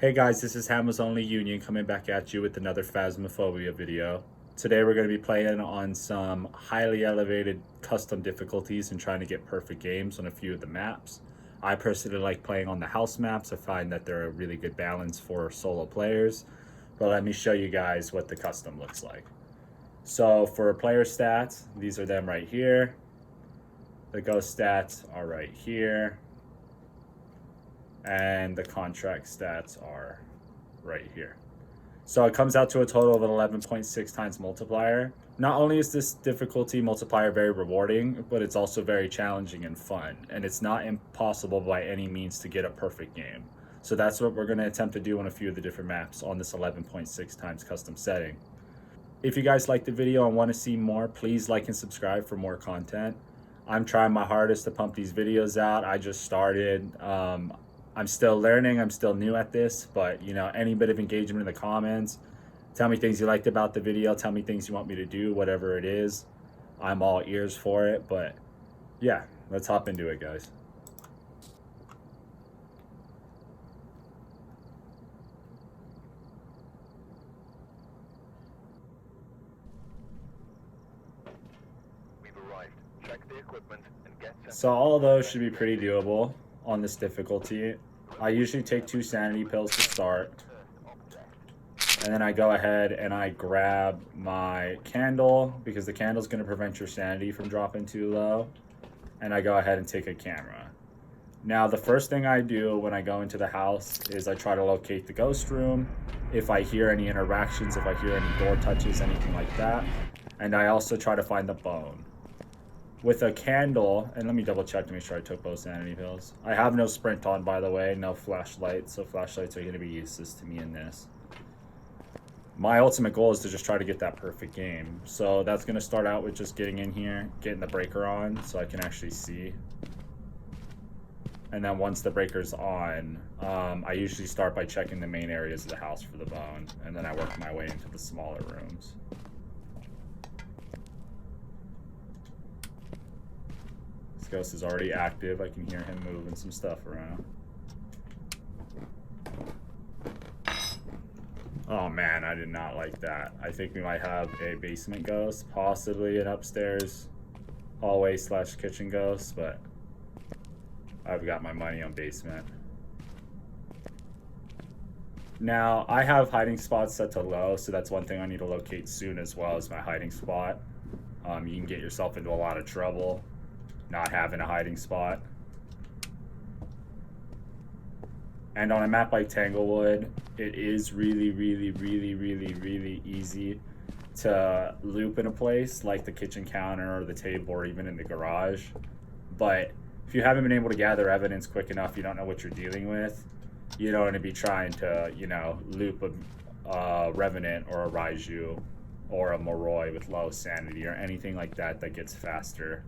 Hey guys, this is Hammer's Only Union coming back at you with another Phasmophobia video. Today we're going to be playing on some highly elevated custom difficulties and trying to get perfect games on a few of the maps. I personally like playing on the house maps. I find that they're a really good balance for solo players. But let me show you guys what the custom looks like. So for player stats, these are them right here. The ghost stats are right here. And the contract stats are right here. So it comes out to a total of an 11.6 times multiplier. Not only is this difficulty multiplier very rewarding, but it's also very challenging and fun. And it's not impossible by any means to get a perfect game. So that's what we're going to attempt to do on a few of the different maps on this 11.6 times custom setting. If you guys like the video and want to see more, please like and subscribe for more content. I'm trying my hardest to pump these videos out. I just started. I'm still learning. I'm still new at this, but any bit of engagement in the comments, tell me things you liked about the video, tell me things you want me to do, whatever it is. I'm all ears for it, but yeah, let's hop into it, guys. We've arrived. Check the equipment and get set. So all of those should be pretty doable on this difficulty. I usually take 2 sanity pills to start. And then I go ahead and I grab my candle because the candle is going to prevent your sanity from dropping too low. And I go ahead and take a camera. Now, the first thing I do when I go into the house is I try to locate the ghost room. If I hear any interactions, if I hear any door touches, anything like that. And I also try to find the bone. With a candle, and let me double check to make sure I took both sanity pills. I have no sprint on, by the way, no flashlight, so flashlights are going to be useless to me in this. My ultimate goal is to just try to get that perfect game. So that's going to start out with just getting in here, getting the breaker on so I can actually see. And then once the breaker's on, I usually start by checking the main areas of the house for the bone, and then I work my way into the smaller rooms. This ghost is already active. I can hear him moving some stuff around. Oh man, I did not like that. I think we might have a basement ghost, possibly an upstairs hallway / kitchen ghost, but I've got my money on basement. Now, I have hiding spots set to low, so that's one thing I need to locate soon as well as my hiding spot. You can get yourself into a lot of trouble not having a hiding spot. And on a map like Tanglewood, it is really easy to loop in a place like the kitchen counter or the table or even in the garage. But if you haven't been able to gather evidence quick enough, you don't know what you're dealing with, you don't want to be trying to, loop a Revenant or a Raiju or a Moroi with low sanity or anything like that that gets faster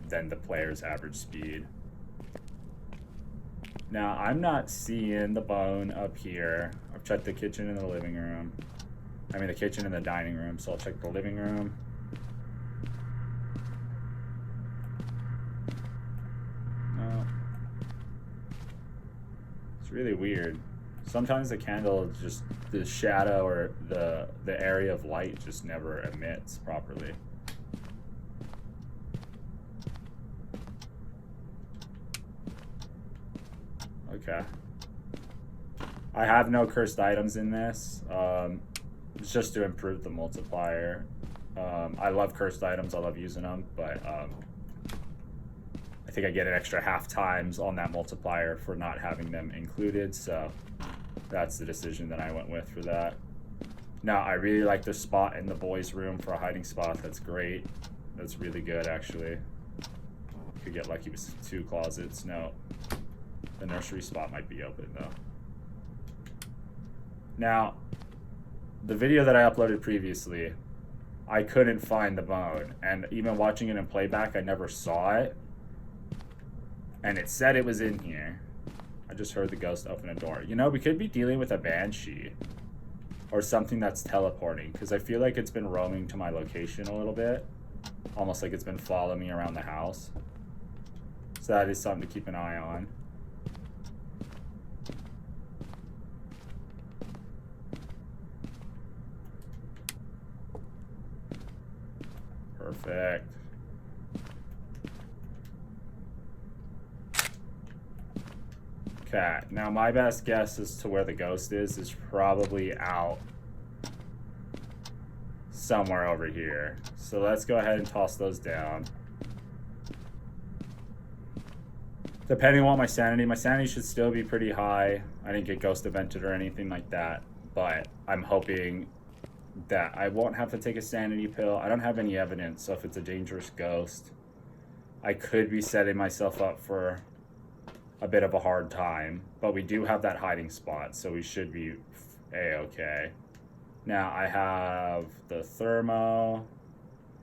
than the player's average speed. Now, I'm not seeing the bone up here. I've checked the kitchen and the living room. I mean, the kitchen and the dining room, so I'll check the living room. No. It's really weird. Sometimes the candle, just the shadow or the area of light just never emits properly. Okay. I have no cursed items in this. It's just to improve the multiplier. I love cursed items. I love using them, but I think I get an extra half times on that multiplier for not having them included. So that's the decision that I went with for that. Now, I really like the spot in the boys' room for a hiding spot. That's great. That's really good, actually. Could get lucky with 2 closets. No. The nursery spot might be open though. Now, the video that I uploaded previously, I couldn't find the bone, and even watching it in playback, I never saw it. And it said it was in here. I just heard the ghost open a door. We could be dealing with a banshee or something that's teleporting, because I feel like it's been roaming to my location a little bit, almost like it's been following me around the house. So that is something to keep an eye on. Perfect. Okay, now my best guess as to where the ghost is probably out somewhere over here. So let's go ahead and toss those down. Depending on my sanity should still be pretty high. I didn't get ghost evented or anything like that, but I'm hoping that I won't have to take a sanity pill. I don't have any evidence, so if it's a dangerous ghost, I could be setting myself up for a bit of a hard time, but we do have that hiding spot, so we should be a-okay. Now I have the thermo.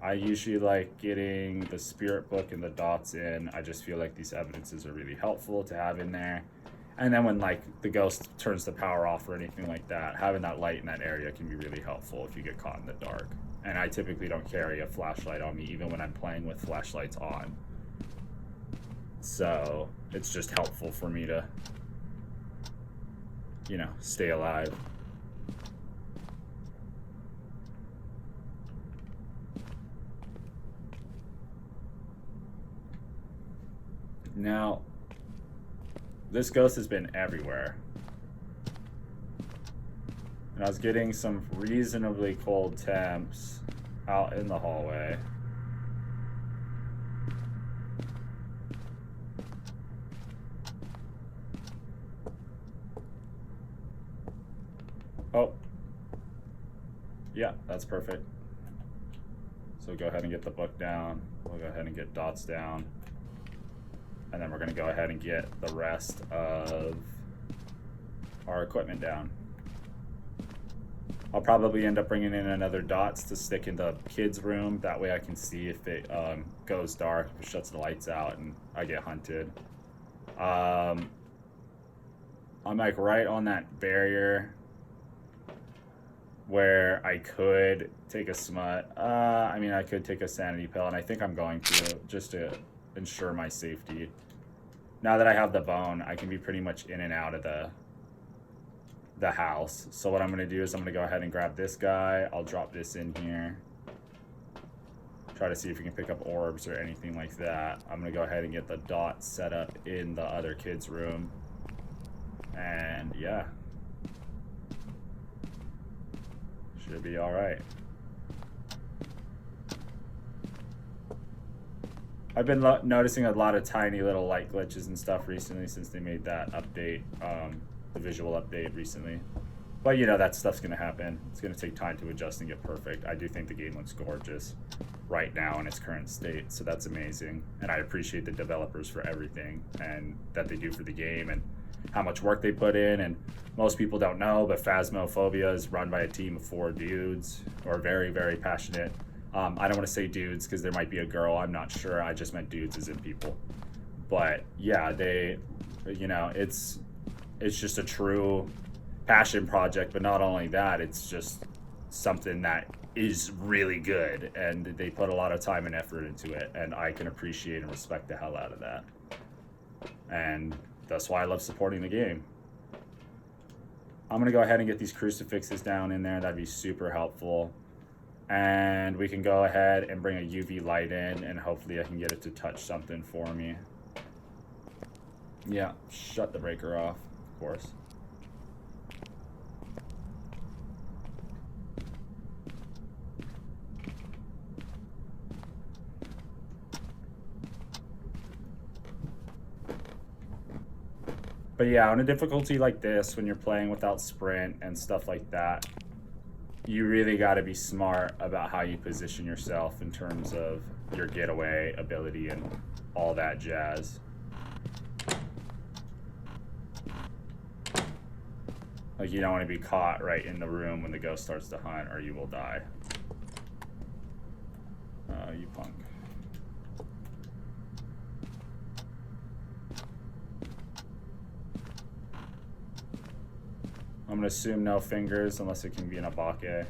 I usually like getting the spirit book and the dots in. I just feel like these evidences are really helpful to have in there. And then when like the ghost turns the power off or anything like that, having that light in that area can be really helpful if you get caught in the dark. And I typically don't carry a flashlight on me even when I'm playing with flashlights on. So it's just helpful for me to, you know, stay alive. Now, this ghost has been everywhere. And I was getting some reasonably cold temps out in the hallway. Oh. Yeah, that's perfect. So go ahead and get the book down. We'll go ahead and get dots down. And then we're going to go ahead and get the rest of our equipment down. I'll probably end up bringing in another dots to stick in the kids' room. That way I can see if it goes dark, if it shuts the lights out and I get hunted. I'm like right on that barrier where I could take a smut. I mean, I could take a sanity pill, and I think I'm going to, just to ensure my safety. Now that I have the bone, I can be pretty much in and out of the house. So what I'm going to do is I'm going to go ahead and grab this guy. I'll drop this in here. Try to see if we can pick up orbs or anything like that. I'm going to go ahead and get the dots set up in the other kid's room. And yeah. Should be all right. I've been noticing a lot of tiny little light glitches and stuff recently since they made that update, the visual update recently. But you know, that stuff's gonna happen. It's gonna take time to adjust and get perfect. I do think the game looks gorgeous right now in its current state, so that's amazing. And I appreciate the developers for everything and that they do for the game and how much work they put in. And most people don't know, but Phasmophobia is run by a team of 4 dudes who are very, very passionate. I don't want to say dudes because there might be a girl. I'm not sure. I just meant dudes as in people. But yeah, they, you know, it's just a true passion project. But not only that, it's just something that is really good. And they put a lot of time and effort into it. And I can appreciate and respect the hell out of that. And that's why I love supporting the game. I'm going to go ahead and get these crucifixes down in there. That'd be super helpful. And we can go ahead and bring a UV light in, and hopefully I can get it to touch something for me. Yeah, shut the breaker off, of course. But yeah, on a difficulty like this, when you're playing without sprint and stuff like that, you really got to be smart about how you position yourself in terms of your getaway ability and all that jazz. Like, you don't want to be caught right in the room when the ghost starts to hunt, or you will die. You punk. I'm gonna assume no fingers unless it can be in a bake.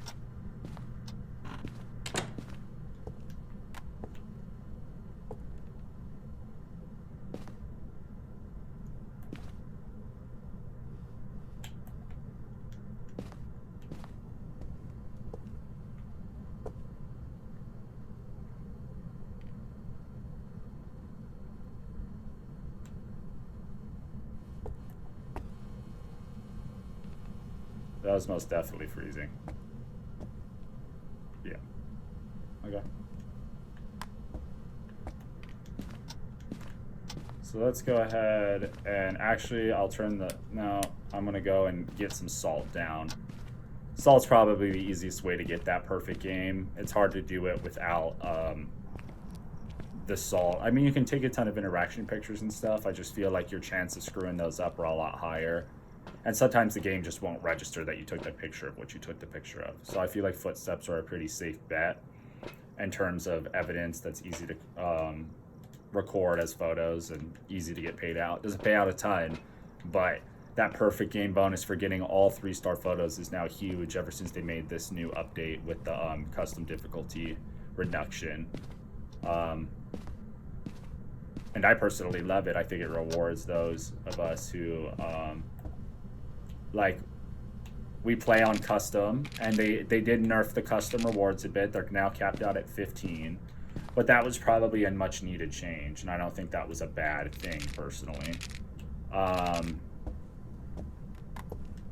That was most definitely freezing. Yeah. Okay. So let's go ahead and actually I'll turn the, no, I'm gonna go and get some salt down. Salt's probably the easiest way to get that perfect game. It's hard to do it without the salt. I mean, you can take a ton of interaction pictures and stuff. I just feel like your chance of screwing those up are a lot higher. And sometimes the game just won't register that you took the picture of what you took the picture of. So I feel like footsteps are a pretty safe bet in terms of evidence that's easy to record as photos and easy to get paid out. Doesn't pay out a ton, but that perfect game bonus for getting all 3-star photos is now huge ever since they made this new update with the custom difficulty reduction. And I personally love it. I think it rewards those of us who like, we play on custom, and they did nerf the custom rewards a bit. They're now capped out at 15, but that was probably a much needed change, and I don't think that was a bad thing personally.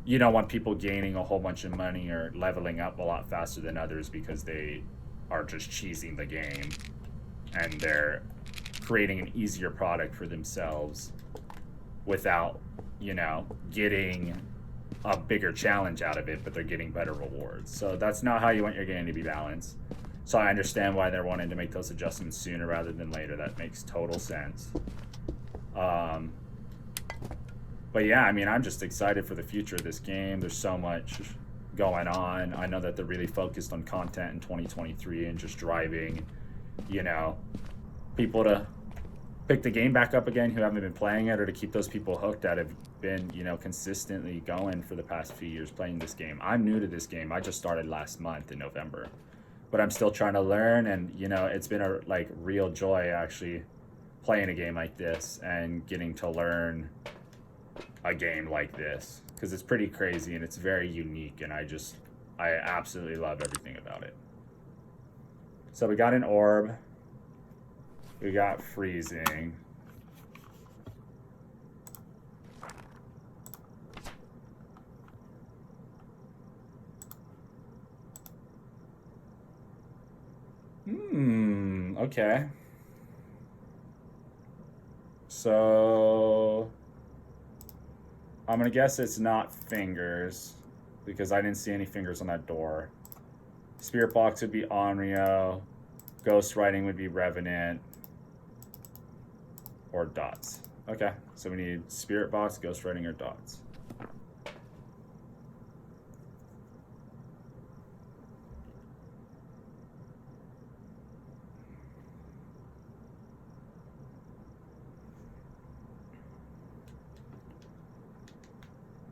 You don't want people gaining a whole bunch of money or leveling up a lot faster than others because they are just cheesing the game and they're creating an easier product for themselves without, you know, getting a bigger challenge out of it, but they're getting better rewards. So that's not how you want your game to be balanced. So I understand why they're wanting to make those adjustments sooner rather than later. That makes total sense. But yeah, I mean, I'm just excited for the future of this game. There's so much going on. I know that they're really focused on content in 2023 and just driving, you know, people to pick the game back up again who haven't been playing it, or to keep those people hooked that have been, you know, consistently going for the past few years playing this game. I'm new to this game. I just started last month in November, but I'm still trying to learn, and, you know, it's been a like real joy actually playing a game like this and getting to learn a game like this, because it's pretty crazy and it's very unique, and I absolutely love everything about it. So we got an orb, we got freezing, okay. So I'm gonna guess it's not fingers, because I didn't see any fingers on that door. Spirit box would be Onryo, ghost writing would be Revenant, or dots. Okay, so we need spirit box, ghost writing, or dots.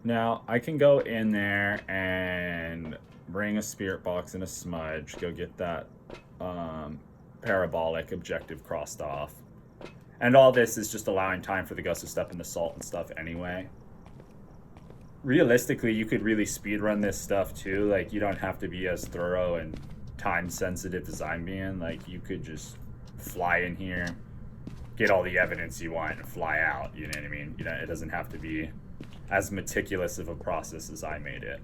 Now, I can go in there and bring a spirit box and a smudge, go get that parabolic objective crossed off. And all this is just allowing time for the ghost to step in the salt and stuff anyway. Realistically, you could really speedrun this stuff too. Like, you don't have to be as thorough and time sensitive as I'm being. Like, you could just fly in here, get all the evidence you want, and fly out. You know what I mean? You know, it doesn't have to be as meticulous of a process as I made it.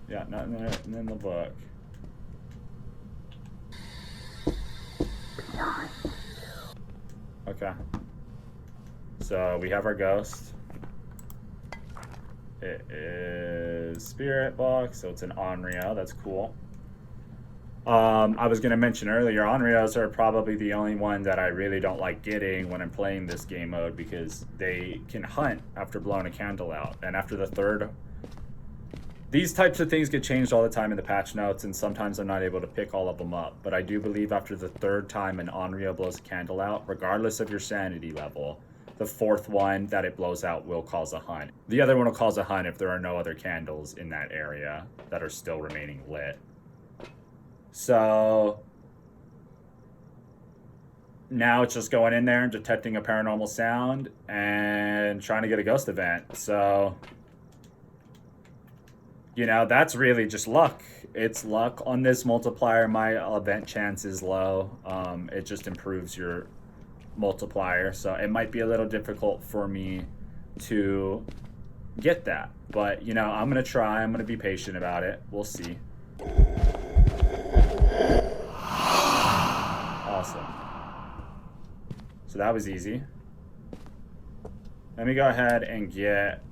Yeah, not in the book. Okay. So we have our ghost. It is spirit box, so it's an Onryo. That's cool. I was going to mention earlier, Onryos are probably the only one that I really don't like getting when I'm playing this game mode, because they can hunt after blowing a candle out. And after the third, these types of things get changed all the time in the patch notes, and sometimes I'm not able to pick all of them up. But I do believe after the third time an Onryo blows a candle out, regardless of your sanity level, the fourth one that it blows out will cause a hunt. The other one will cause a hunt if there are no other candles in that area that are still remaining lit. So now it's just going in there and detecting a paranormal sound and trying to get a ghost event. So, you know, that's really just luck. It's luck on this multiplier. My event chance is low. It just improves your multiplier, so it might be a little difficult for me to get that. But, you know, I'm going to try. I'm going to be patient about it. We'll see. Awesome. So that was easy. Let me go ahead and get...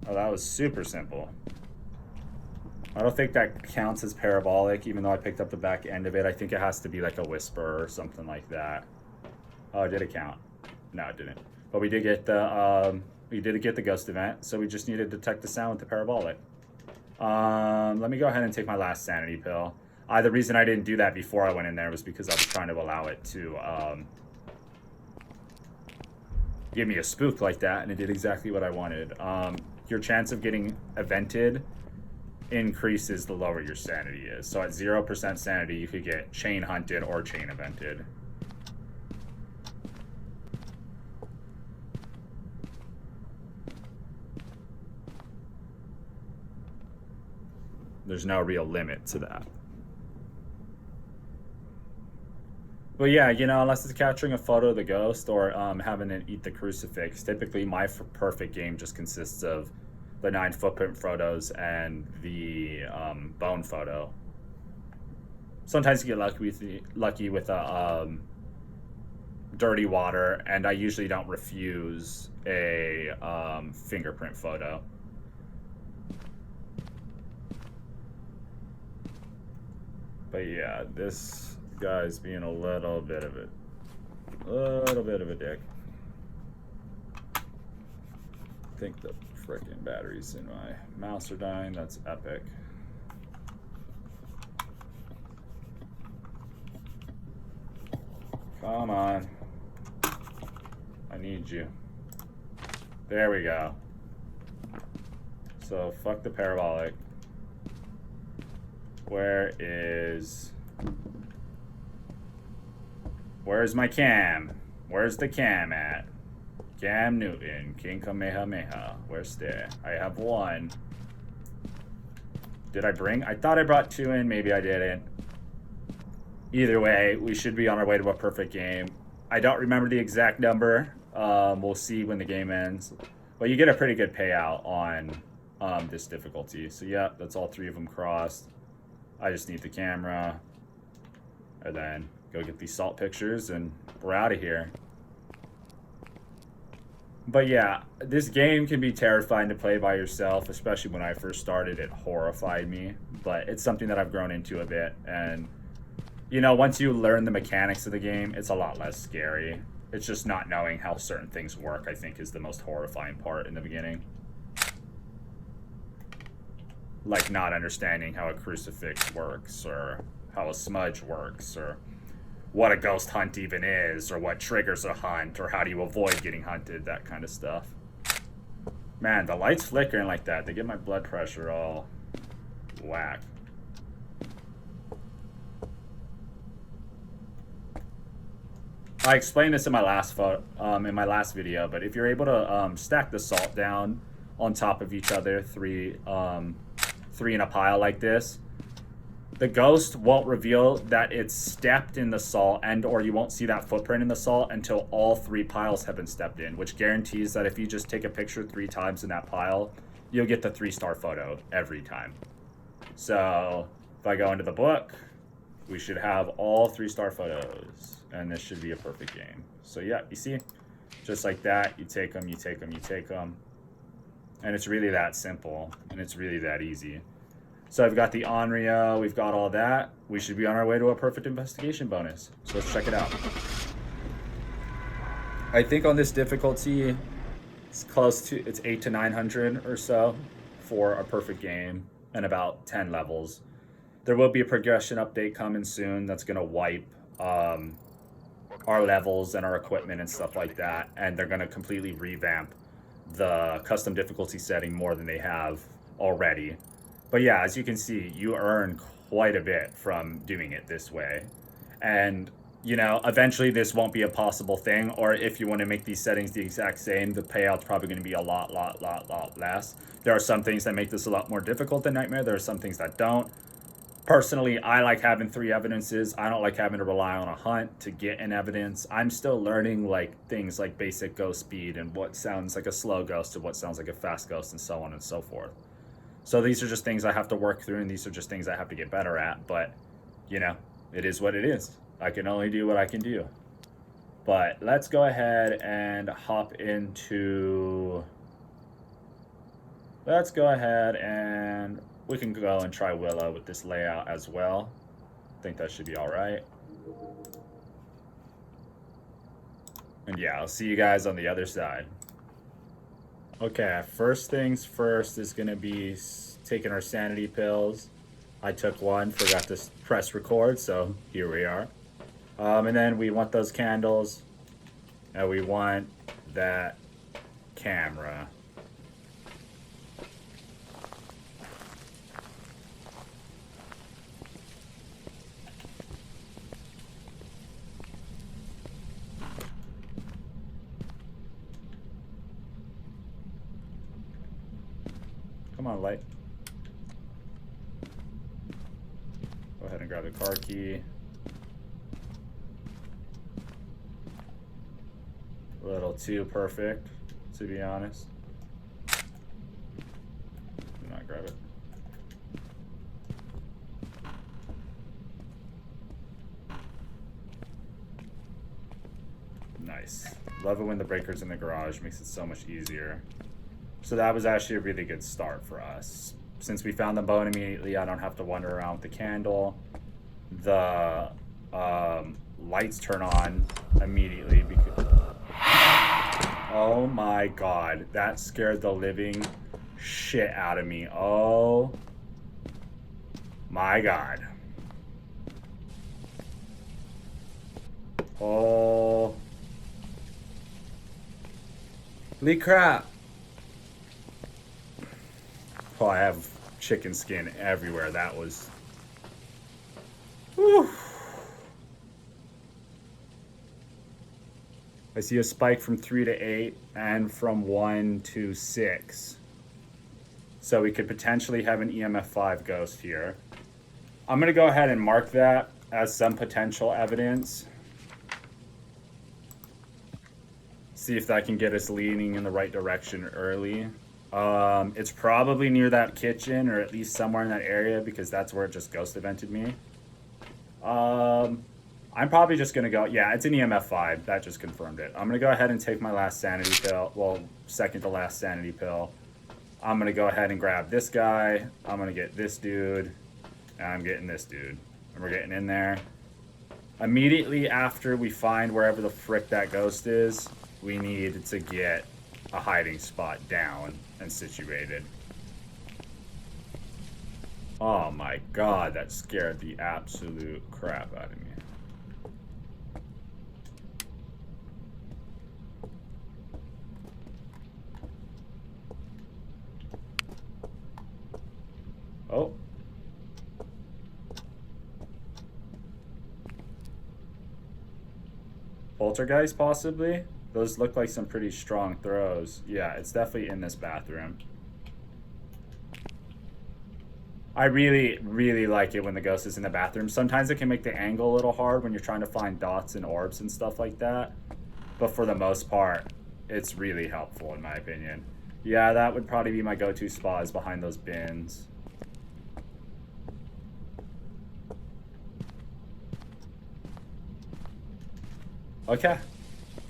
Oh, that was super simple. I don't think that counts as parabolic, even though I picked up the back end of it. I think it has to be like a whisper or something like that. Oh, did it count? No, it didn't. But we did get the ghost event, so we just need to detect the sound with the parabolic. Let me go ahead and take my last sanity pill. The reason I didn't do that before I went in there was because I was trying to allow it to give me a spook like that, and it did exactly what I wanted. Your chance of getting evented increases the lower your sanity is. So at 0% sanity, you could get chain hunted or chain evented. There's no real limit to that. But yeah, you know, unless it's capturing a photo of the ghost or having it eat the crucifix, typically my perfect game just consists of the 9 footprint photos and the bone photo. Sometimes you get lucky with a dirty water, and I usually don't refuse a fingerprint photo. But yeah, this guy's being a little bit of a dick. I think the frickin' batteries in my mouse are dying. That's epic. Come on. I need you. There we go. So fuck the parabolic. Where's my cam? Where's the cam at? Cam Newton, King Kamehameha. Where's there? I have 1. Did I bring? I thought I brought 2 in. Maybe I didn't. Either way, we should be on our way to a perfect game. I don't remember the exact number. We'll see when the game ends. But you get a pretty good payout on this difficulty. So yeah, that's all 3 of them crossed. I just need the camera. And then go get these salt pictures and we're out of here. But yeah, this game can be terrifying to play by yourself, especially when I first started. It horrified me, but it's something that I've grown into a bit. And, you know, once you learn the mechanics of the game, it's a lot less scary. It's just not knowing how certain things work, I think, is the most horrifying part in the beginning. Like not understanding how a crucifix works, or how a smudge works, or what a ghost hunt even is, or what triggers a hunt, or how do you avoid getting hunted, that kind of stuff. Man, the lights flickering like that, they get my blood pressure all whack. I explained this in my last video, but if you're able to stack the salt down on top of each other, three in a pile like this, the ghost won't reveal that it's stepped in the salt, and or you won't see that footprint in the salt until all 3 piles have been stepped in, which guarantees that if you just take a picture 3 times in that pile, you'll get the 3-star photo every time. So if I go into the book, we should have all 3-star photos, and this should be a perfect game. So yeah, you see, just like that, you take them, you take them, you take them. And it's really that simple, and it's really that easy. So I've got the Onryo, we've got all that. We should be on our way to a perfect investigation bonus. So let's check it out. I think on this difficulty, it's 800 to 900 or so for a perfect game, and about 10 levels. There will be a progression update coming soon that's gonna wipe our levels and our equipment and stuff like that, and they're gonna completely revamp the custom difficulty setting more than they have already. But yeah, as you can see, you earn quite a bit from doing it this way. And, you know, eventually this won't be a possible thing, or if you want to make these settings the exact same, the payout's probably going to be a lot less. There are some things that make this a lot more difficult than Nightmare. There are some things that don't. Personally, I like having 3 evidences. I don't like having to rely on a hunt to get an evidence. I'm still learning like things like basic ghost speed and what sounds like a slow ghost to what sounds like a fast ghost and so on and so forth. So these are just things I have to work through, and these are just things I have to get better at. But, you know, it is what it is. I can only do what I can do. But let's go ahead and hop into... Let's go ahead and we can go and try Willow with this layout as well. I think that should be all right. And yeah, I'll see you guys on the other side. Okay, first things first is going to be taking our sanity pills. I took one, forgot to press record, so here we are. And then we want those candles, and we want that camera. Come on, light. Go ahead and grab the car key. A little too perfect, to be honest. Do not grab it. Nice. Love it when the breaker's in the garage, makes it so much easier. So that was actually a really good start for us. Since we found the bone immediately, I don't have to wander around with the candle. The lights turn on immediately because... Oh my god, that scared the living shit out of me. Oh my god. Holy crap. Oh, I have chicken skin everywhere. That was... Whew. I see a spike from 3 to 8 and from 1 to 6. So we could potentially have an EMF 5 ghost here. I'm going to go ahead and mark that as some potential evidence. See if that can get us leaning in the right direction early. It's probably near that kitchen, or at least somewhere in that area, because that's where it just ghost evented me. I'm probably just gonna go, yeah, it's an EMF 5, that just confirmed it. I'm gonna go ahead and take my last sanity pill, well, second to last sanity pill. I'm gonna go ahead and grab this guy, I'm gonna get this dude, and I'm getting this dude. And we're getting in there. Immediately after we find wherever the frick that ghost is, we need to get a hiding spot down and situated. Oh my god, that scared the absolute crap out of me. Oh. Poltergeist, possibly? Those look like some pretty strong throws. Yeah, it's definitely in this bathroom. I really, really like it when the ghost is in the bathroom. Sometimes it can make the angle a little hard when you're trying to find dots and orbs and stuff like that. But for the most part, it's really helpful in my opinion. Yeah, that would probably be my go-to spot, is behind those bins. Okay.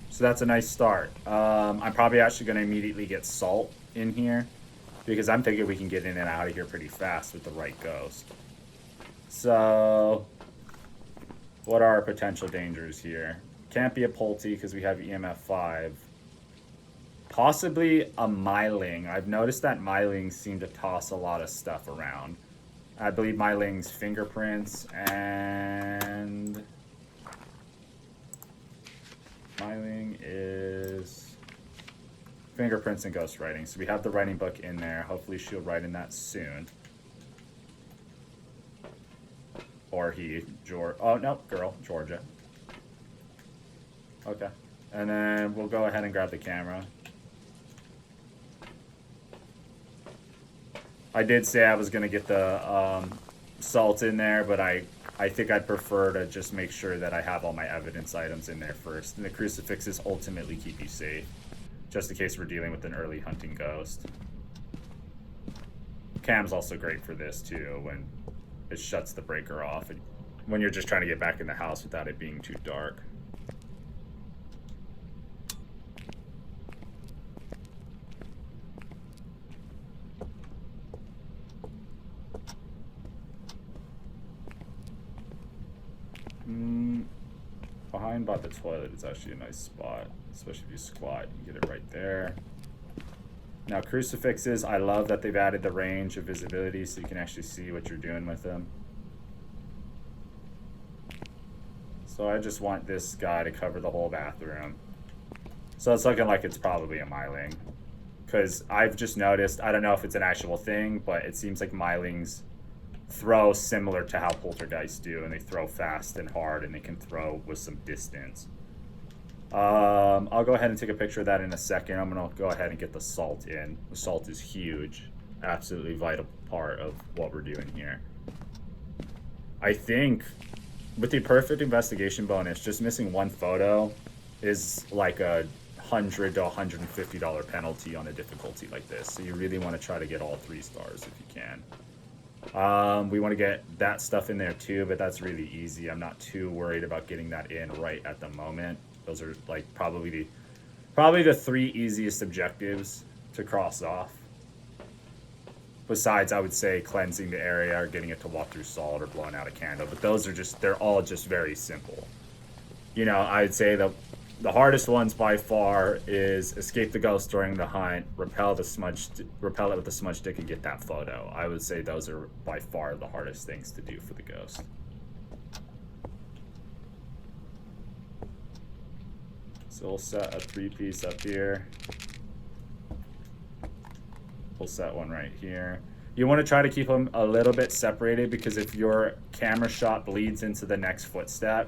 So that's a nice start. I'm probably actually going to immediately get salt in here, because I'm thinking we can get in and out of here pretty fast with the right ghost. So, what are our potential dangers here? Can't be a Polty because we have EMF 5. Possibly a Myling. I've noticed that Mylings seem to toss a lot of stuff around. I believe Myling's fingerprints and... Myling is fingerprints and ghost writing. So we have the writing book in there. Hopefully she'll write in that soon. Or he, George. Oh, no, girl, Georgia. Okay. And then we'll go ahead and grab the camera. I did say I was going to get the salt in there, but I think I'd prefer to just make sure that I have all my evidence items in there first. And the crucifixes ultimately keep you safe, just in case we're dealing with an early hunting ghost. Cam's also great for this too, when it shuts the breaker off and when you're just trying to get back in the house without it being too dark. Behind by the toilet is actually a nice spot, especially if you squat, you get it right there. Now crucifixes, I love that they've added the range of visibility so you can actually see what you're doing with them. So I just want this guy to cover the whole bathroom. So it's looking like it's probably a myling. Because I've just noticed, I don't know if it's an actual thing, but it seems like mylings throw similar to how poltergeists do, and they throw fast and hard, and they can throw with some distance. I'll go ahead and take a picture of that in a second. I'm gonna go ahead and get the salt in. The salt is huge, absolutely vital part of what we're doing here. I think with the perfect investigation bonus, just missing one photo is like a $100 to $150 penalty on a difficulty like this. So you really want to try to get all 3 stars if you can. We want to get that stuff in there too, but that's really easy. I'm not too worried about getting that in right at the moment. Those are like probably the 3 easiest objectives to cross off. Besides, I would say cleansing the area or getting it to walk through salt or blowing out a candle. But those are they're all just very simple. You know, I'd say the hardest ones by far is escape the ghost during the hunt, repel it with the smudge stick, and get that photo. I would say those are by far the hardest things to do for the ghost. So we'll set a 3-piece up here. We'll set one right here. You want to try to keep them a little bit separated, because if your camera shot bleeds into the next footstep,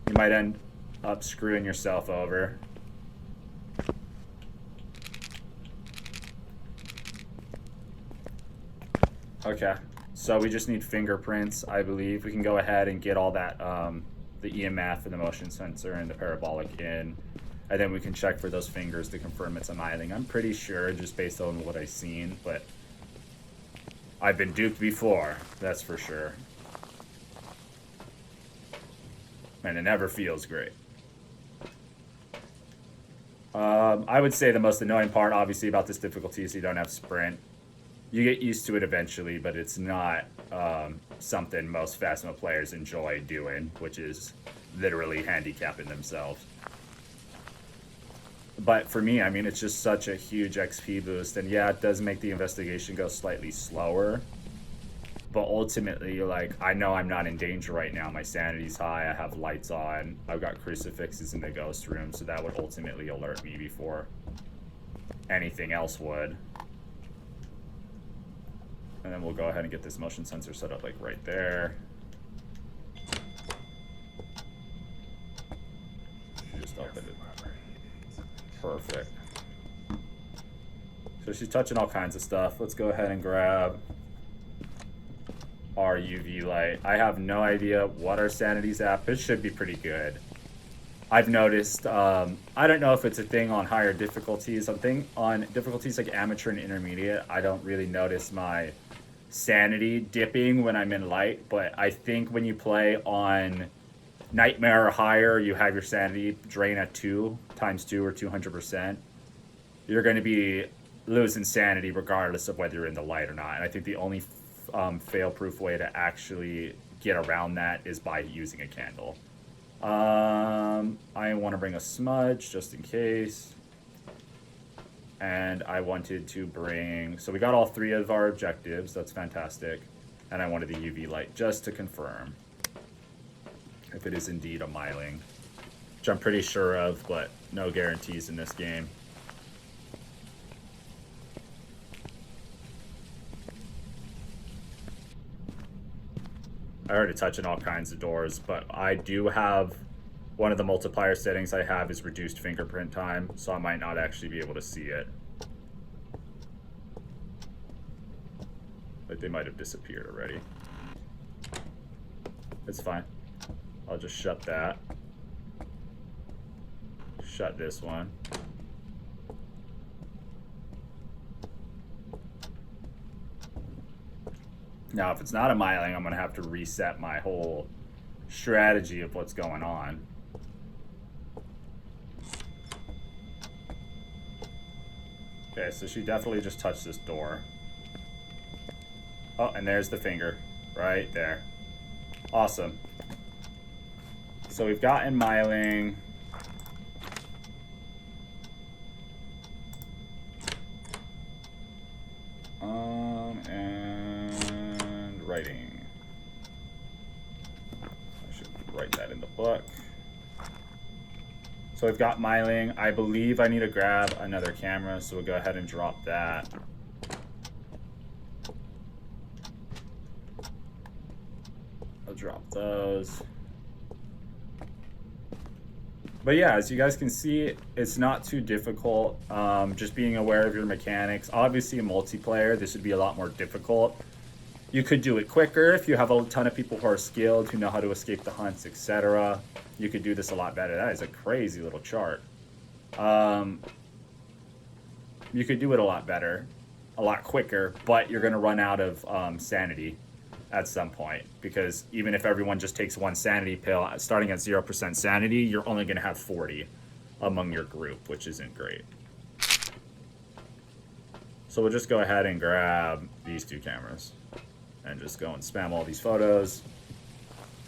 you might end up screwing yourself over. Okay, so we just need fingerprints, I believe. We can go ahead and get all that, the EMF and the motion sensor and the parabolic in, and then we can check for those fingers to confirm it's a myling. I'm pretty sure, just based on what I've seen, but I've been duped before, that's for sure. And it never feels great. I would say the most annoying part, obviously, about this difficulty is you don't have sprint. You get used to it eventually, but it's not something most Phasmo players enjoy doing, which is literally handicapping themselves. But for me, I mean, it's just such a huge XP boost, and yeah, it does make the investigation go slightly slower. But ultimately, like, I know I'm not in danger right now. My sanity's high, I have lights on, I've got crucifixes in the ghost room, so that would ultimately alert me before anything else would. And then we'll go ahead and get this motion sensor set up, like, right there. Just open it. Perfect. So she's touching all kinds of stuff. Let's go ahead and grab our UV light. I have no idea what our sanity's at. It should be pretty good. I've noticed, I don't know if it's a thing on higher difficulties. On difficulties like amateur and intermediate, I don't really notice my sanity dipping when I'm in light, but I think when you play on Nightmare or higher, you have your sanity drain at 2 times 2 or 200%. You're going to be losing sanity regardless of whether you're in the light or not. And I think the only fail-proof way to actually get around that is by using a candle. I want to bring a smudge just in case. And I wanted to bring... So we got all 3 of our objectives. That's fantastic. And I wanted the UV light just to confirm if it is indeed a myling, which I'm pretty sure of, but no guarantees in this game. I already touching all kinds of doors, but I do have one of the multiplier settings I have is reduced fingerprint time, so I might not actually be able to see it. Like they might have disappeared already. It's fine. I'll just shut that. Shut this one. Now, if it's not a myling, I'm going to have to reset my whole strategy of what's going on. Okay, so she definitely just touched this door. Oh, and there's the finger right there. Awesome. So we've gotten myling. And writing. I should write that in the book. So we've got myling. I believe I need to grab another camera, so we'll go ahead and drop that. I'll drop those. But yeah, as you guys can see, it's not too difficult. Just being aware of your mechanics. Obviously, in multiplayer, this would be a lot more difficult. You could do it quicker if you have a ton of people who are skilled, who know how to escape the hunts, etc. You could do this a lot better. That is a crazy little chart. You could do it a lot better, a lot quicker, but you're going to run out of sanity at some point, because even if everyone just takes one sanity pill, starting at 0% sanity, you're only going to have 40 among your group, which isn't great. So we'll just go ahead and grab these two cameras and just go and spam all these photos,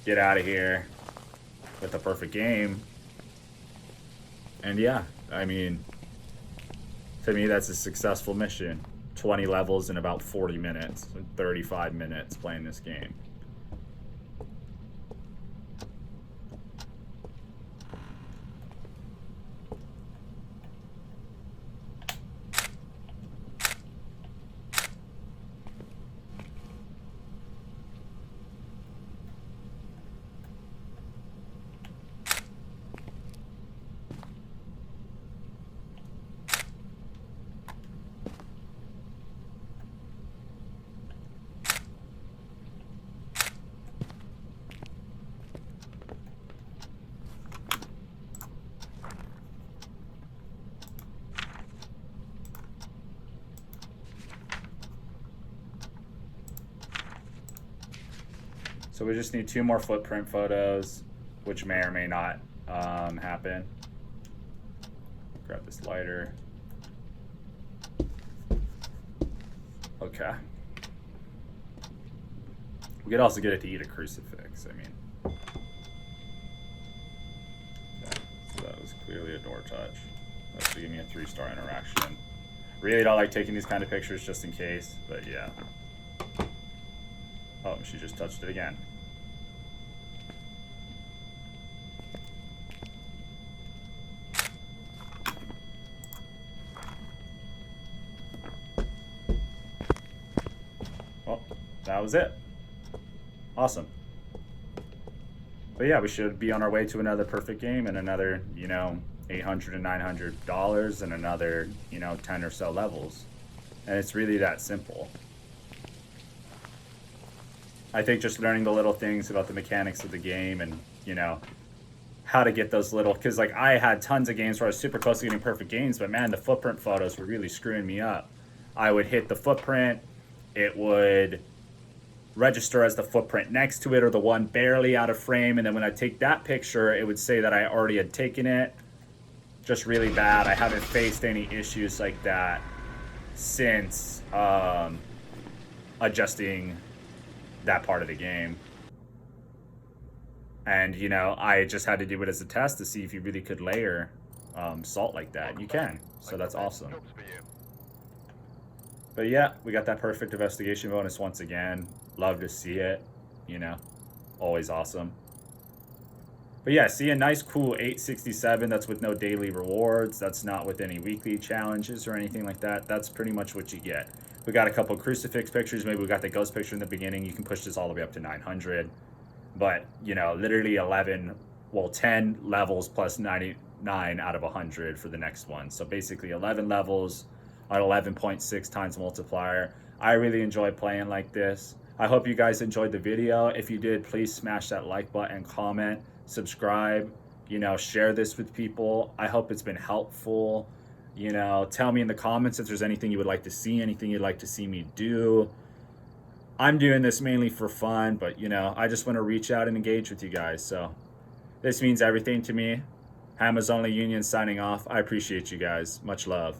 get out of here with a perfect game. And yeah, I mean, to me, that's a successful mission. 20 levels in about 40 minutes, 35 minutes playing this game. So we just need 2 more footprint photos, which may or may not happen. Grab this lighter. Okay. We could also get it to eat a crucifix, I mean. Okay, so that was clearly a door touch. That should give me a 3-star interaction. Really don't like taking these kind of pictures just in case, but yeah. Oh, she just touched it again. Well, that was it. Awesome. But yeah, we should be on our way to another perfect game and another, you know, $800 and $900 and another, you know, 10 or so levels. And it's really that simple. I think just learning the little things about the mechanics of the game and, you know, how to get those little, because like I had tons of games where I was super close to getting perfect games, but man, the footprint photos were really screwing me up. I would hit the footprint, it would register as the footprint next to it or the one barely out of frame, and then when I take that picture, it would say that I already had taken it. Just really bad. I haven't faced any issues like that since adjusting that part of the game. And you know, I just had to do it as a test to see if you really could layer salt like that. You can, so that's awesome. But yeah, we got that perfect investigation bonus once again. Love to see it, you know, always awesome. But yeah, see a nice cool 867. That's with no daily rewards. That's not with any weekly challenges or anything like that. That's pretty much what you get. We got a couple crucifix pictures. Maybe we got the ghost picture in the beginning. You can push this all the way up to 900. But, you know, literally 10 levels plus 99 out of 100 for the next one. So basically 11 levels on 11.6 times multiplier. I really enjoy playing like this. I hope you guys enjoyed the video. If you did, please smash that like button, comment, subscribe, you know, share this with people. I hope it's been helpful. You know, tell me in the comments if there's anything you would like to see, anything you'd like to see me do. I'm doing this mainly for fun, but you know, I just want to reach out and engage with you guys. So this means everything to me. Hammer's Only Union signing off. I appreciate you guys. Much love.